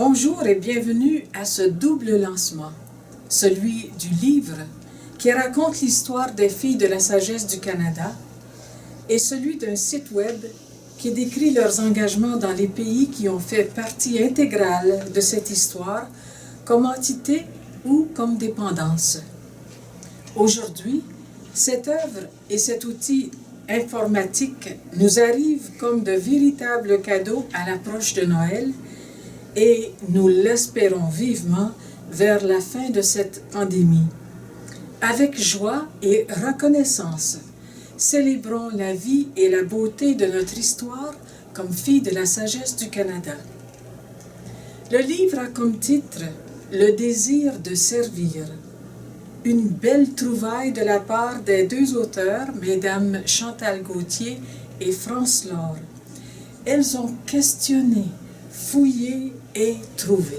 Bonjour et bienvenue à ce double lancement, celui du livre qui raconte l'histoire des filles de la sagesse du Canada et celui d'un site web qui décrit leurs engagements dans les pays qui ont fait partie intégrale de cette histoire comme entité ou comme dépendance. Aujourd'hui, cette œuvre et cet outil informatique nous arrivent comme de véritables cadeaux à l'approche de Noël et nous l'espérons vivement vers la fin de cette pandémie. Avec joie et reconnaissance, célébrons la vie et la beauté de notre histoire comme filles de la sagesse du Canada. Le livre a comme titre « Le désir de servir ». Une belle trouvaille de la part des deux auteurs, mesdames Chantal Gauthier et France Laure. Elles ont questionné, fouillé et trouvé.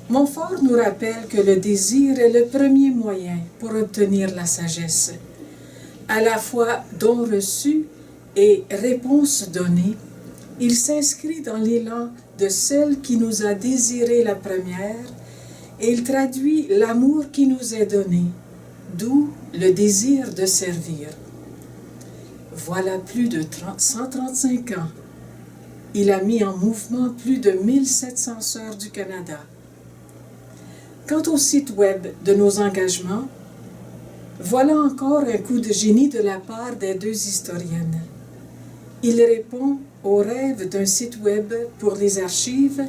Montfort nous rappelle que le désir est le premier moyen pour obtenir la sagesse. À la fois don reçu et réponse donnée, il s'inscrit dans l'élan de celle qui nous a désiré la première et il traduit l'amour qui nous est donné, d'où le désir de servir. Voilà plus de 135 ans. Il a mis en mouvement plus de 1700 sœurs du Canada. Quant au site web de nos engagements, voilà encore un coup de génie de la part des deux historiennes. Il répond au rêve d'un site web pour les archives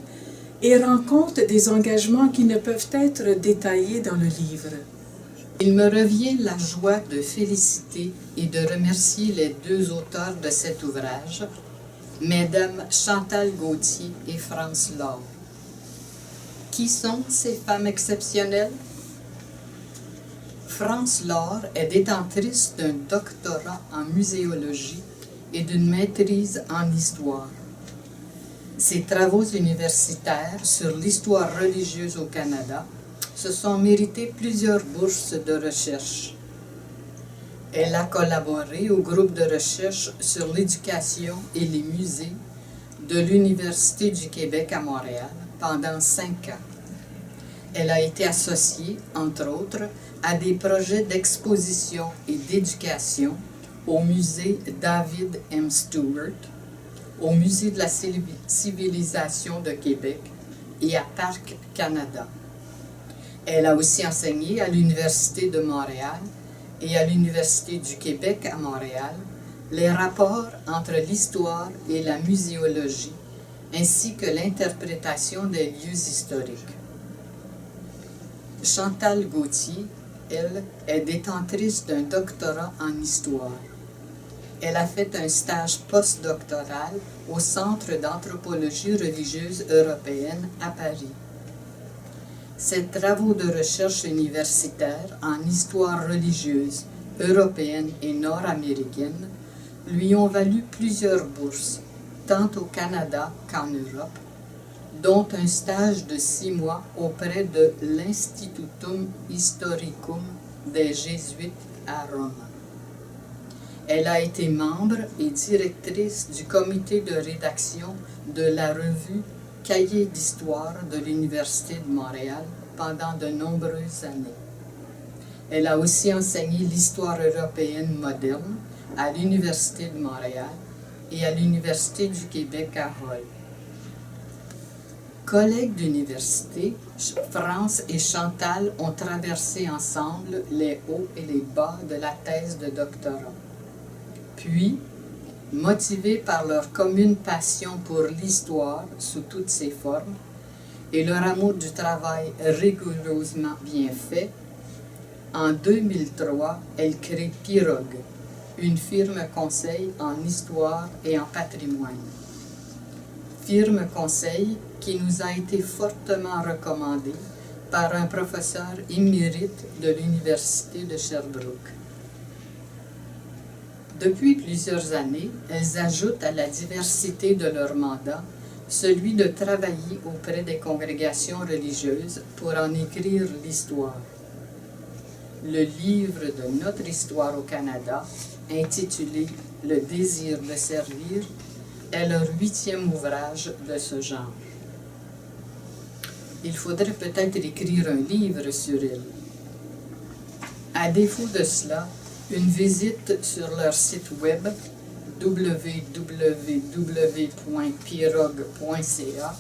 et rend compte des engagements qui ne peuvent être détaillés dans le livre. Il me revient la joie de féliciter et de remercier les deux auteurs de cet ouvrage, mesdames Chantal Gauthier et France Laure. Qui sont ces femmes exceptionnelles? France Laure est détentrice d'un doctorat en muséologie et d'une maîtrise en histoire. Ses travaux universitaires sur l'histoire religieuse au Canada se sont mérités plusieurs bourses de recherche. Elle a collaboré au groupe de recherche sur l'éducation et les musées de l'Université du Québec à Montréal pendant 5 ans. Elle a été associée, entre autres, à des projets d'exposition et d'éducation au musée David M. Stewart, au musée de la civilisation de Québec et à Parc Canada. Elle a aussi enseigné à l'Université de Montréal et à l'Université du Québec à Montréal les rapports entre l'histoire et la muséologie, ainsi que l'interprétation des lieux historiques. Chantal Gauthier, elle, est détentrice d'un doctorat en histoire. Elle a fait un stage postdoctoral au Centre d'anthropologie religieuse européenne à Paris. Ses travaux de recherche universitaire en histoire religieuse européenne et nord-américaine lui ont valu plusieurs bourses, tant au Canada qu'en Europe, dont un stage de 6 mois auprès de l'Institutum Historicum des Jésuites à Rome. Elle a été membre et directrice du comité de rédaction de la revue Cahiers d'histoire de l'Université de Montréal pendant de nombreuses années. Elle a aussi enseigné l'histoire européenne moderne à l'Université de Montréal et à l'Université du Québec à Hull. Collègues d'université, France et Chantal ont traversé ensemble les hauts et les bas de la thèse de doctorat. Puis, motivés par leur commune passion pour l'histoire sous toutes ses formes et leur amour du travail rigoureusement bien fait, en 2003, elles créent Pirogue, une firme conseil en histoire et en patrimoine. Firme conseil qui nous a été fortement recommandée par un professeur émérite de l'Université de Sherbrooke. Depuis plusieurs années, elles ajoutent à la diversité de leur mandat celui de travailler auprès des congrégations religieuses pour en écrire l'histoire. Le livre de notre histoire au Canada, intitulé « Le désir de servir », est leur 8e ouvrage de ce genre. Il faudrait peut-être écrire un livre sur elle. À défaut de cela, une visite sur leur site web www.pirogue.ca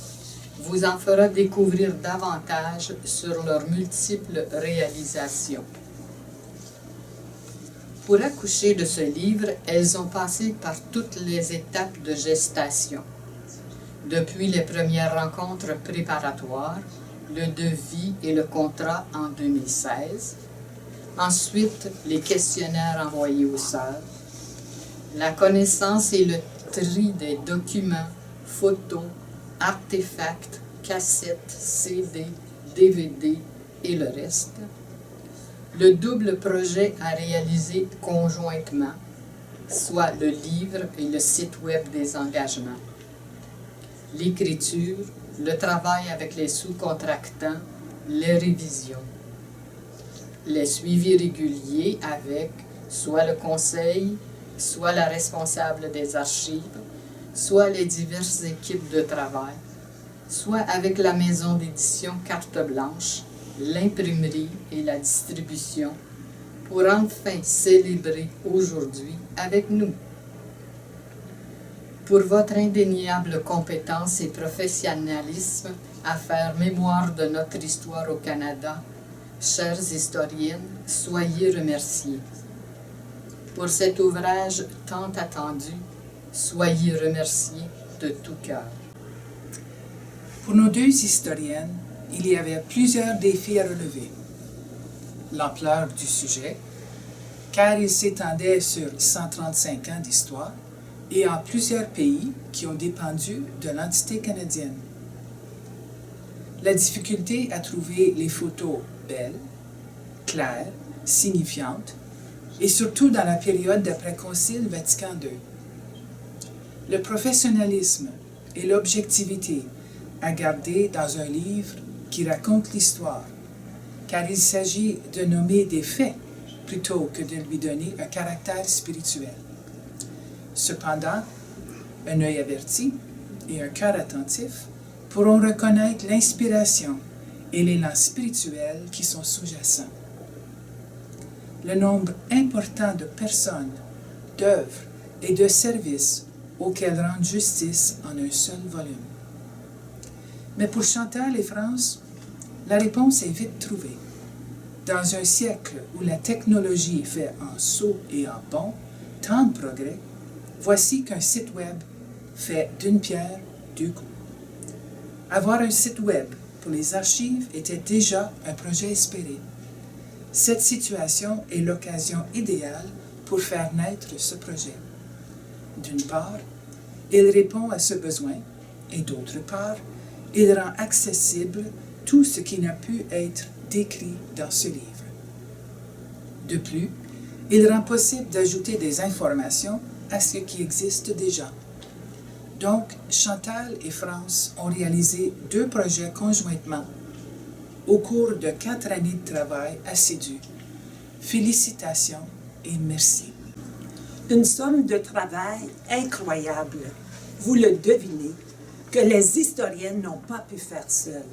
vous en fera découvrir davantage sur leurs multiples réalisations. Pour accoucher de ce livre, elles ont passé par toutes les étapes de gestation. Depuis les premières rencontres préparatoires, le devis et le contrat en 2016, ensuite les questionnaires envoyés aux sœurs, la connaissance et le tri des documents, photos, artefacts, cassettes, CD, DVD et le reste, le double projet à réaliser conjointement, soit le livre et le site web des engagements, l'écriture, le travail avec les sous-contractants, les révisions, les suivis réguliers avec soit le conseil, soit la responsable des archives, soit les diverses équipes de travail, soit avec la maison d'édition Carte Blanche, l'imprimerie et la distribution, pour enfin célébrer aujourd'hui avec nous. Pour votre indéniable compétence et professionnalisme à faire mémoire de notre histoire au Canada, chères historiennes, soyez remerciées. Pour cet ouvrage tant attendu, soyez remerciés de tout cœur. Pour nos deux historiennes, il y avait plusieurs défis à relever. L'ampleur du sujet, car il s'étendait sur 135 ans d'histoire et en plusieurs pays qui ont dépendu de l'entité canadienne. La difficulté à trouver les photos belles, claires, signifiantes, et surtout dans la période d'après-Concile Vatican II. Le professionnalisme et l'objectivité à garder dans un livre qui raconte l'histoire, car il s'agit de nommer des faits plutôt que de lui donner un caractère spirituel. Cependant, un œil averti et un cœur attentif pourront reconnaître l'inspiration et l'élan spirituel qui sont sous-jacents. Le nombre important de personnes, d'œuvres et de services auxquels rendent justice en un seul volume. Mais pour Chantal et France, la réponse est vite trouvée. Dans un siècle où la technologie fait en saut et en bond tant de progrès, voici qu'un site web fait d'une pierre deux coups. Avoir un site web pour les archives était déjà un projet espéré. Cette situation est l'occasion idéale pour faire naître ce projet. D'une part, il répond à ce besoin et d'autre part, il rend accessible tout ce qui n'a pu être décrit dans ce livre. De plus, il rend possible d'ajouter des informations à ce qui existe déjà. Donc, Chantal et France ont réalisé 2 projets conjointement au cours de 4 années de travail assidu. Félicitations et merci. Une somme de travail incroyable. Vous le devinez, que les historiennes n'ont pas pu faire seules.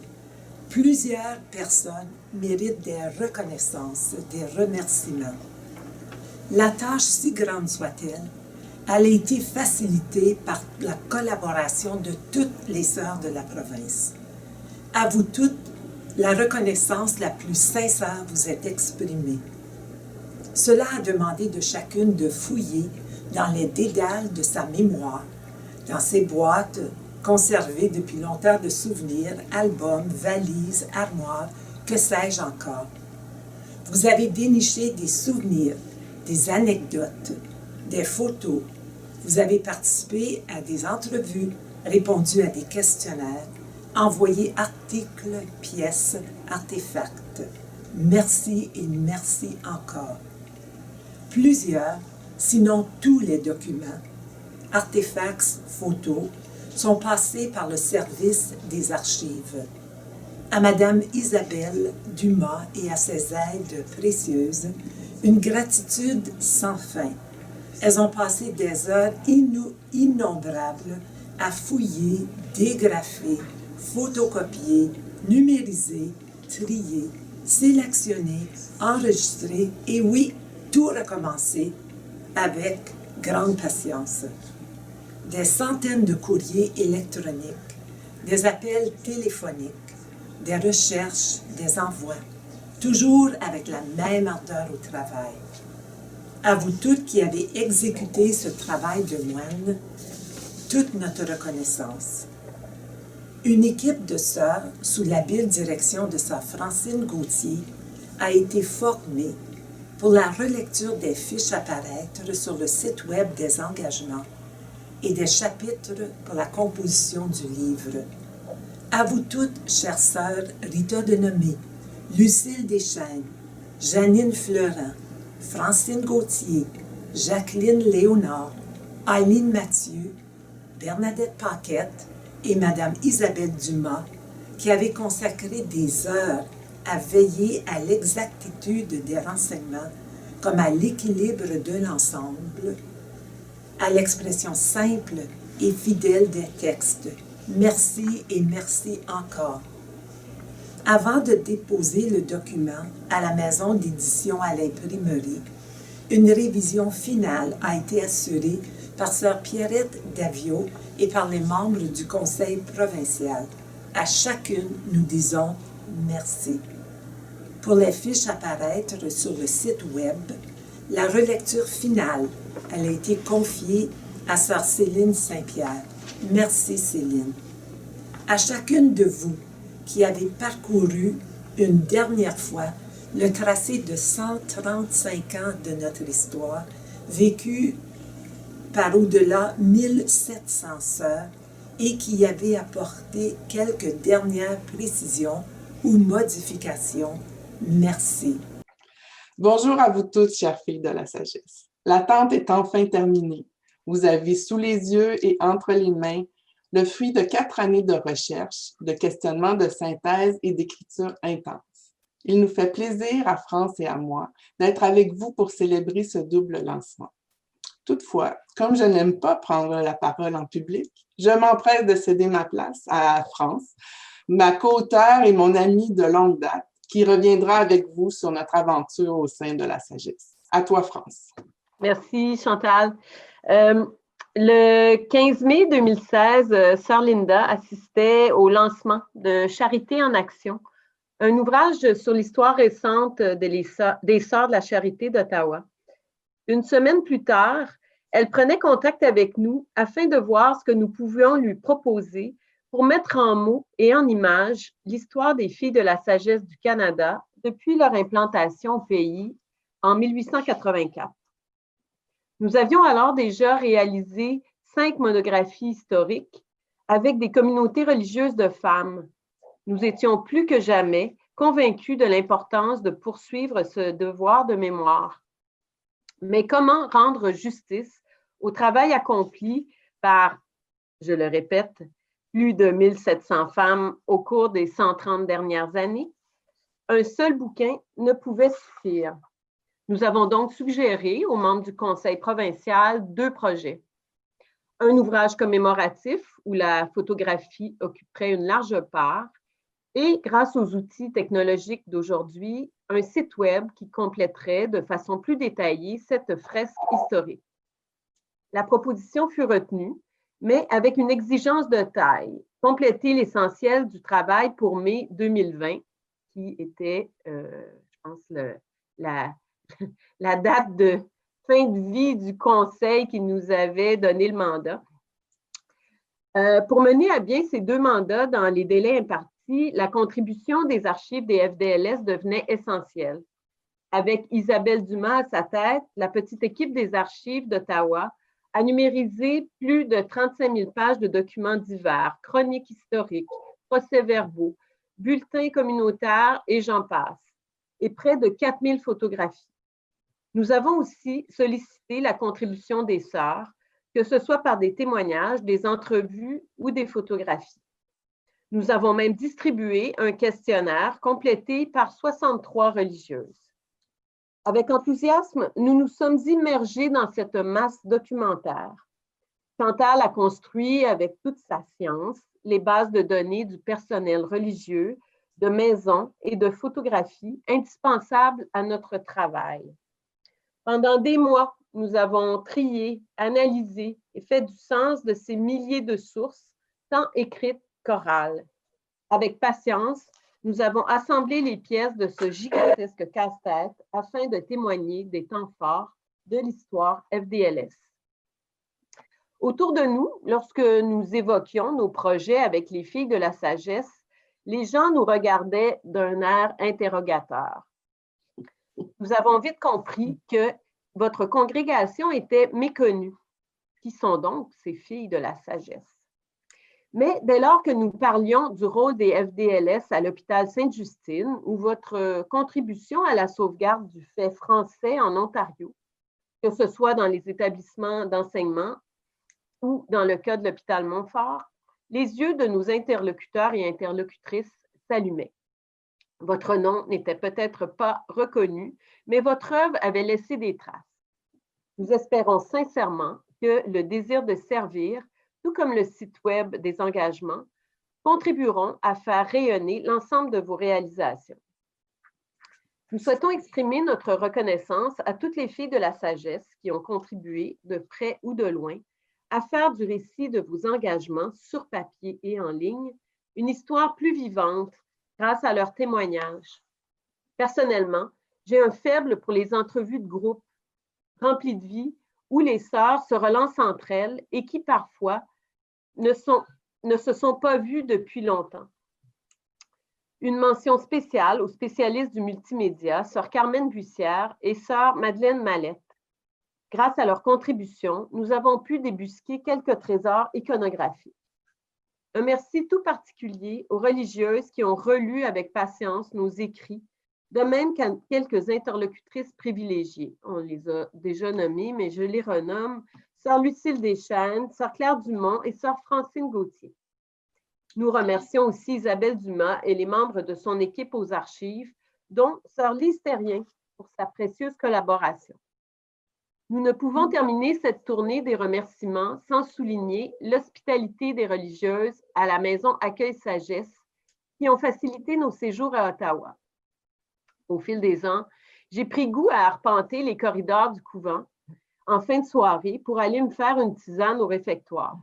Plusieurs personnes méritent des reconnaissances, des remerciements. La tâche, si grande soit-elle, elle a été facilitée par la collaboration de toutes les sœurs de la province. À vous toutes, la reconnaissance la plus sincère vous est exprimée. Cela a demandé de chacune de fouiller dans les dédales de sa mémoire, dans ses boîtes conservées depuis longtemps de souvenirs, albums, valises, armoires, que sais-je encore. Vous avez déniché des souvenirs, des anecdotes, des photos. Vous avez participé à des entrevues, répondu à des questionnaires, envoyé articles, pièces, artefacts. Merci et merci encore. Plusieurs, sinon tous les documents, artefacts, photos, sont passés par le service des archives. À Madame Isabelle Dumas et à ses aides précieuses, une gratitude sans fin. Elles ont passé des heures innombrables à fouiller, dégrafer, photocopier, numériser, trier, sélectionner, enregistrer et oui, tout recommencer avec grande patience. Des centaines de courriers électroniques, des appels téléphoniques, des recherches, des envois, toujours avec la même ardeur au travail. À vous toutes qui avez exécuté ce travail de moine, toute notre reconnaissance. Une équipe de sœurs, sous l'habile direction de sœur Francine Gauthier, a été formée pour la relecture des fiches à paraître sur le site web des engagements et des chapitres pour la composition du livre. À vous toutes, chères sœurs Rita Denomé, Lucille Deschênes, Janine Fleurant, Francine Gauthier, Jacqueline Léonard, Aileen Mathieu, Bernadette Paquette et Madame Isabelle Dumas, qui avaient consacré des heures à veiller à l'exactitude des renseignements comme à l'équilibre de l'ensemble, à l'expression simple et fidèle des textes. Merci et merci encore. Avant de déposer le document à la maison d'édition à l'imprimerie, une révision finale a été assurée par sœur Pierrette Davio et par les membres du conseil provincial. À chacune, nous disons merci. Pour les fiches à paraître sur le site web, la relecture finale, elle a été confiée à sœur Céline Saint-Pierre. Merci Céline. À chacune de vous qui avez parcouru une dernière fois le tracé de 135 ans de notre histoire, vécu par au-delà 1700 sœurs et qui y avez apporté quelques dernières précisions ou modifications. Merci. Bonjour à vous toutes, chères filles de la sagesse. L'attente est enfin terminée. Vous avez sous les yeux et entre les mains le fruit de 4 années de recherche, de questionnement, de synthèse et d'écriture intense. Il nous fait plaisir à France et à moi d'être avec vous pour célébrer ce double lancement. Toutefois, comme je n'aime pas prendre la parole en public, je m'empresse de céder ma place à France, ma co-auteure et mon amie de longue date, qui reviendra avec vous sur notre aventure au sein de la sagesse. À toi, France. Merci, Chantal. Le 15 mai 2016, Sœur Linda assistait au lancement de Charité en action, un ouvrage sur l'histoire récente des Sœurs de la Charité d'Ottawa. Une semaine plus tard, elle prenait contact avec nous afin de voir ce que nous pouvions lui proposer pour mettre en mots et en images l'histoire des filles de la sagesse du Canada depuis leur implantation au pays en 1884. Nous avions alors déjà réalisé 5 monographies historiques avec des communautés religieuses de femmes. Nous étions plus que jamais convaincus de l'importance de poursuivre ce devoir de mémoire. Mais comment rendre justice au travail accompli par, je le répète, plus de 1700 femmes au cours des 130 dernières années? Un seul bouquin ne pouvait suffire. Nous avons donc suggéré aux membres du Conseil provincial 2 projets. Un ouvrage commémoratif où la photographie occuperait une large part et, grâce aux outils technologiques d'aujourd'hui, un site web qui compléterait de façon plus détaillée cette fresque historique. La proposition fut retenue, mais avec une exigence de taille. compléter l'essentiel du travail pour mai 2020, qui était, je pense, la date de fin de vie du conseil qui nous avait donné le mandat. Pour mener à bien ces 2 mandats dans les délais impartis, la contribution des archives des FDLS devenait essentielle. Avec Isabelle Dumas à sa tête, la petite équipe des archives d'Ottawa a numérisé plus de 35 000 pages de documents divers, chroniques historiques, procès-verbaux, bulletins communautaires et j'en passe, et près de 4 000 photographies. Nous avons aussi sollicité la contribution des sœurs, que ce soit par des témoignages, des entrevues ou des photographies. Nous avons même distribué un questionnaire complété par 63 religieuses. Avec enthousiasme, nous nous sommes immergés dans cette masse documentaire. Chantal a construit avec toute sa science les bases de données du personnel religieux, de maisons et de photographies indispensables à notre travail. Pendant des mois, nous avons trié, analysé et fait du sens de ces milliers de sources, tant écrites qu'orales. Avec patience, nous avons assemblé les pièces de ce gigantesque casse-tête afin de témoigner des temps forts de l'histoire FDLS. Autour de nous, lorsque nous évoquions nos projets avec les filles de la sagesse, les gens nous regardaient d'un air interrogateur. Nous avons vite compris que votre congrégation était méconnue. Qui sont donc ces filles de la sagesse? Mais dès lors que nous parlions du rôle des FDLS à l'hôpital Sainte-Justine ou votre contribution à la sauvegarde du fait français en Ontario, que ce soit dans les établissements d'enseignement ou dans le cas de l'hôpital Montfort, les yeux de nos interlocuteurs et interlocutrices s'allumaient. Votre nom n'était peut-être pas reconnu, mais votre œuvre avait laissé des traces. Nous espérons sincèrement que le désir de servir, tout comme le site web des engagements, contribueront à faire rayonner l'ensemble de vos réalisations. Nous souhaitons exprimer notre reconnaissance à toutes les filles de la sagesse qui ont contribué, de près ou de loin, à faire du récit de vos engagements sur papier et en ligne une histoire plus vivante grâce à leurs témoignages. Personnellement, j'ai un faible pour les entrevues de groupe remplies de vie où les sœurs se relancent entre elles et qui parfois ne se sont pas vues depuis longtemps. Une mention spéciale aux spécialistes du multimédia, sœur Carmen Bussière et sœur Madeleine Mallette. Grâce à leur contribution, nous avons pu débusquer quelques trésors iconographiques. Un merci tout particulier aux religieuses qui ont relu avec patience nos écrits, de même qu'à quelques interlocutrices privilégiées. On les a déjà nommées, mais je les renomme, sœur Lucille Deschênes, sœur Claire Dumont et sœur Francine Gauthier. Nous remercions aussi Isabelle Dumas et les membres de son équipe aux archives, dont sœur Lise Terrien pour sa précieuse collaboration. Nous ne pouvons terminer cette tournée des remerciements sans souligner l'hospitalité des religieuses à la Maison Accueil Sagesse qui ont facilité nos séjours à Ottawa. Au fil des ans, j'ai pris goût à arpenter les corridors du couvent en fin de soirée pour aller me faire une tisane au réfectoire.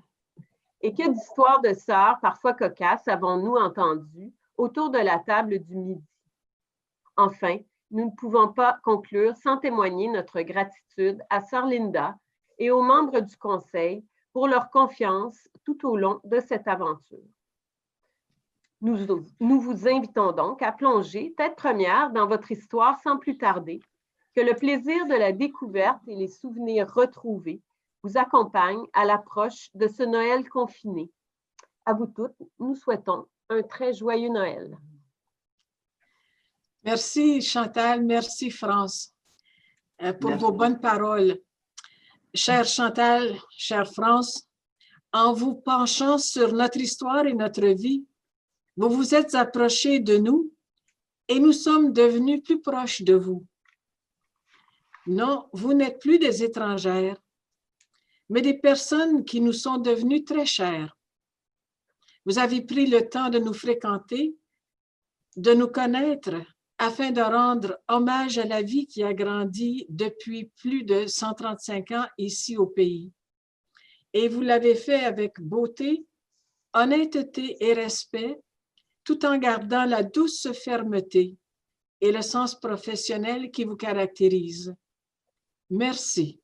Et que d'histoires de sœurs, parfois cocasses, avons-nous entendues autour de la table du midi. Enfin, nous ne pouvons pas conclure sans témoigner notre gratitude à sœur Linda et aux membres du Conseil pour leur confiance tout au long de cette aventure. Nous vous invitons donc à plonger tête première dans votre histoire sans plus tarder, que le plaisir de la découverte et les souvenirs retrouvés vous accompagnent à l'approche de ce Noël confiné. À vous toutes, nous souhaitons un très joyeux Noël. Merci Chantal, merci France pour vos bonnes paroles. Chère Chantal, chère France, en vous penchant sur notre histoire et notre vie, vous vous êtes approchés de nous et nous sommes devenus plus proches de vous. Non, vous n'êtes plus des étrangères, mais des personnes qui nous sont devenues très chères. Vous avez pris le temps de nous fréquenter, de nous connaître, afin de rendre hommage à la vie qui a grandi depuis plus de 135 ans ici au pays. Et vous l'avez fait avec beauté, honnêteté et respect, tout en gardant la douce fermeté et le sens professionnel qui vous caractérise. Merci.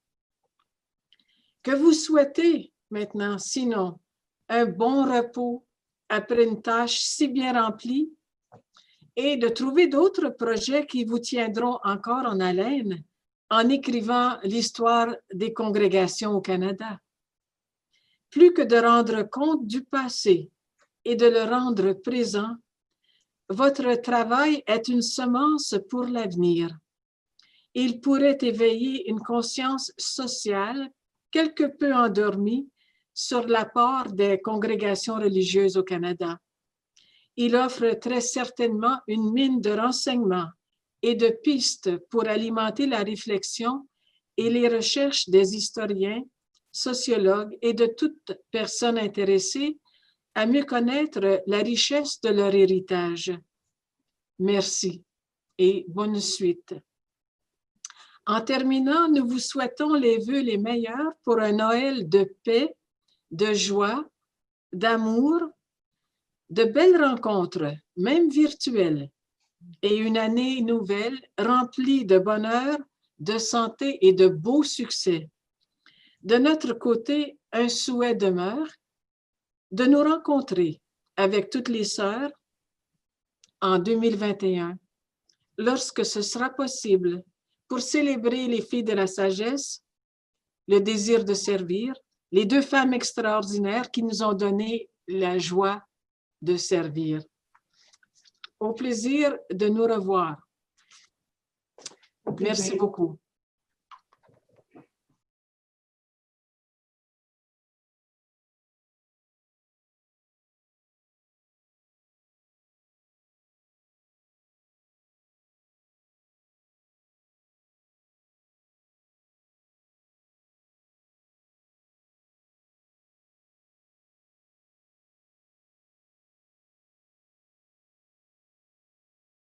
Que vous souhaitez maintenant, sinon, un bon repos après une tâche si bien remplie et de trouver d'autres projets qui vous tiendront encore en haleine en écrivant l'histoire des congrégations au Canada. Plus que de rendre compte du passé et de le rendre présent, votre travail est une semence pour l'avenir. Il pourrait éveiller une conscience sociale quelque peu endormie sur l'apport des congrégations religieuses au Canada. Il offre très certainement une mine de renseignements et de pistes pour alimenter la réflexion et les recherches des historiens, sociologues et de toute personne intéressée à mieux connaître la richesse de leur héritage. Merci et bonne suite. En terminant, nous vous souhaitons les vœux les meilleurs pour un Noël de paix, de joie, d'amour, de belles rencontres, même virtuelles, et une année nouvelle remplie de bonheur, de santé et de beaux succès. De notre côté, un souhait demeure de nous rencontrer avec toutes les sœurs en 2021, lorsque ce sera possible, pour célébrer les filles de la sagesse, le désir de servir, les deux femmes extraordinaires qui nous ont donné la joie de servir. Au plaisir de nous revoir. Merci beaucoup.